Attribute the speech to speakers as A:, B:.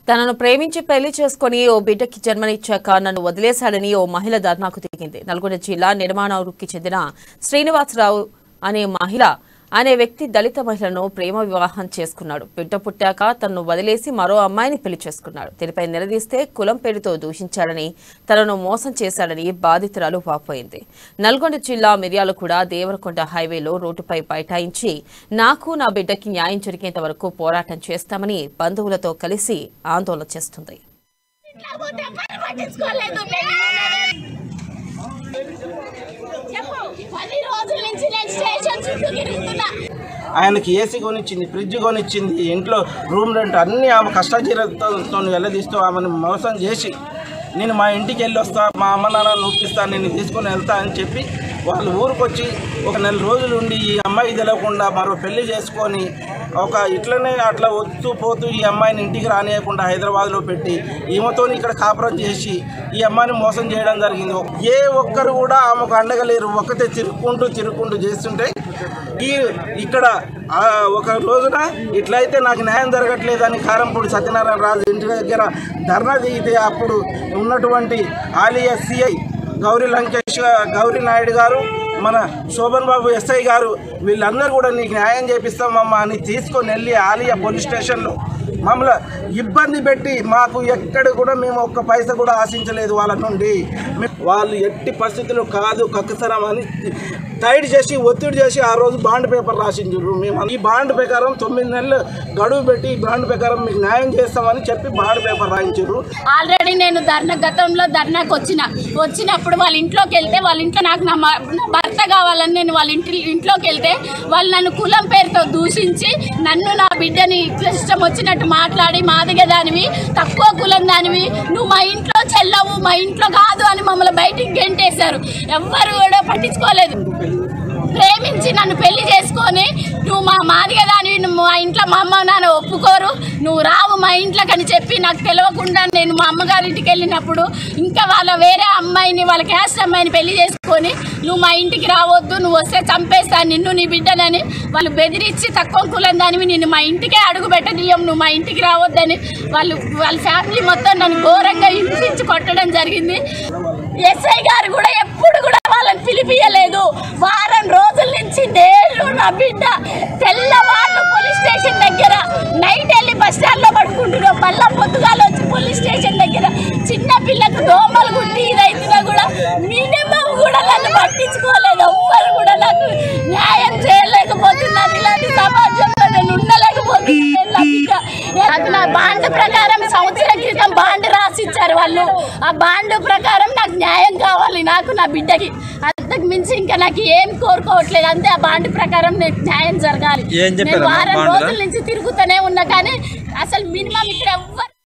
A: తనను ప్రేమించి పెళ్లి చేసుకుని ఓ బిడ్డకి జన్మనిచ్చాక నన్ను వదిలేశాడని ఓ మహిళ ధర్నాకు దిగింది. నల్గొండ జిల్లా నిర్మాణానికి చెందిన శ్రీనివాసరావు అనే వ్యక్తి దళిత మహిళను ప్రేమ వివాహం చేసుకున్నాడు. బిడ్డ పుట్టాక తనను వదిలేసి మరో అమ్మాయిని పెళ్లి చేసుకున్నాడు. దీనిపై నిలదీస్తే కులం పేరుతో దూషించాడని, తనను మోసం చేశాడని బాధితురాలు వాపోయింది. నల్గొండ జిల్లా మిర్యాలగూడ దేవరకొండ హైవేలో రోడ్డుపై బైఠాయించి నాకు నా బిడ్డకి న్యాయం జరిగేంత వరకు పోరాటం చేస్తామని బంధువులతో కలిసి ఆందోళన చేస్తుంది.
B: ఆయనకి ఏసీ కొనిచ్చింది, ఫ్రిడ్జ్ కొనిచ్చింది, ఇంట్లో రూమ్ రెంట్ అన్నీ ఆమె కష్టజీలతో వెళ్ళదీస్తూ ఆమెను మోసం చేసి నేను మా ఇంటికి వెళ్ళి వస్తా, మా అమ్మ నాన్న నొప్పిస్తాను, నేను తీసుకొని వెళ్తా అని చెప్పి వాళ్ళు ఊరికొచ్చి ఒక నెల రోజులు ఉండి ఈ అమ్మాయి తెలియకుండా మరో పెళ్లి చేసుకొని ఒక ఇట్లనే అట్లా వస్తూ పోతూ ఈ అమ్మాయిని ఇంటికి రానియకుండా హైదరాబాద్లో పెట్టి ఈమెతో ఇక్కడ కాపురం చేసి ఈ అమ్మాయిని మోసం చేయడం జరిగింది. ఏ ఒక్కరు కూడా ఆమెకు అండగలేరు. ఒక్కతే తిరుక్కుంటూ చేస్తుంటే ఇక్కడ ఒక రోజున ఇట్లయితే నాకు న్యాయం జరగట్లేదని కారంపూడి సత్యనారాయణ రాజు ఇంటి దగ్గర ధర్నా దిగితే అప్పుడు ఉన్నటువంటి ఆలియా సిఐ గౌరీ నాయుడు గారు, మన శోభన్ బాబు ఎస్ఐ గారు వీళ్ళందరూ కూడా నీకు న్యాయం చేపిస్తామమ్మా అని తీసుకొని వెళ్ళి ఆలియా పోలీస్ స్టేషన్లో మమ్మల్ని ఇబ్బంది పెట్టి మాకు ఎక్కడ కూడా మేము ఒక్క పైసా కూడా ఆశించలేదు వాళ్ళ నుండి. వాళ్ళు ఎట్టి పరిస్థితుల్లో కాదు కక్కసరం అని టైట్ చేసి ఒత్తిడి చేసి ఆ రోజు బాండ్ పేపర్ రాసించారు. మేము ఈ బాండ్ ప్రకారం 9 నెలలు గడువు పెట్టి ఈ బాండ్ ప్రకారం మీకు న్యాయం చేస్తామని చెప్పి బాండ్ పేపర్ రాయించారు.
C: ఆల్రెడీ నేను గతంలో ధర్నాకు వచ్చినప్పుడు వాళ్ళ ఇంట్లోకి వెళ్తే వాళ్ళ ఇంట్లో నాకు నా భర్త కావాలని నేను వాళ్ళ ఇంట్లోకి వెళ్తే వాళ్ళు నన్ను కులం పేరుతో దూషించి నన్ను నా బిడ్డని ఇష్టం వచ్చినట్టు మాట్లాడి మాదిగ దానివి, తక్కువ కులం దానివి, నువ్వు మా ఇంట్లో చెల్లవు, మా ఇంట్లో కాదు అని మమ్మల్ని బయటికి గెంటేశారు. ఎవ్వరు కూడా పట్టించుకోలేదు. ప్రేమించి నన్ను పెళ్లి చేసుకొని నువ్వు మా మాదిగ దానివి, నువ్వు మా ఇంట్లో మా అమ్మ నాన్న ఒప్పుకోరు, నువ్వు రావు మా ఇంట్లోకి అని చెప్పి నాకు తెలియకుండా నేను మా అమ్మగారింటికి వెళ్ళినప్పుడు ఇంకా వాళ్ళ వేరే అమ్మాయిని, వాళ్ళ క్యాస్ట్ అమ్మాయిని పెళ్లి చేసుకొని నువ్వు మా ఇంటికి రావద్దు, నువ్వు వస్తే చంపేస్తాను నిన్ను నీ బిడ్డనని వాళ్ళు బెదిరించి తక్కువ కులం దానివి నిన్ను మా ఇంటికే అడుగు పెట్టనీయం, నువ్వు మా ఇంటికి రావద్దని వాళ్ళ ఫ్యామిలీ మొత్తం నన్ను ఘోరంగా హింసించి కొట్టడం జరిగింది. ఎస్ఐ గారు కూడా ఎప్పుడు కూడా వాళ్ళని పిలిపియలేదు. వారం రోజుల నుంచి నేను నా బిడ్డ తెల్లవాళ్ళు పోలీస్ స్టేషన్ దగ్గర నైట్ వెళ్ళి బస్ స్టాండ్లో పడుకుంటున్నాం. మళ్ళా పొద్దుగాలు వచ్చి పోలీస్ స్టేషన్ దగ్గర చిన్న పిల్లకు దోమలు గుట్టి ఇదైతున్నా కూడా మినిమం కూడా నన్ను పట్టించుకోలేదు. ఎవ్వరు కూడా నాకు న్యాయం చేయలేకపోతున్నారు. ఇలాంటి సమాజంలో నేను ఉండలేకపోతున్నాను. నాకు నా బాండ్ ప్రకారం సంవత్సరం క్రితం బాండ్ రాసిచ్చారు వాళ్ళు. ఆ బాండ్ ప్రకారం నాకు న్యాయం కావాలి, నాకు నా బిడ్డకి. అంతకు మించి ఇంకా నాకు ఏం కోరుకోవట్లేదు. అంతే ఆ బాండ్ ప్రకారం నాకు న్యాయం జరగాలి. నేను వారం రోజుల నుంచి తిరుగుతూనే ఉన్నా కానీ అసలు మినిమం ఇక్కడ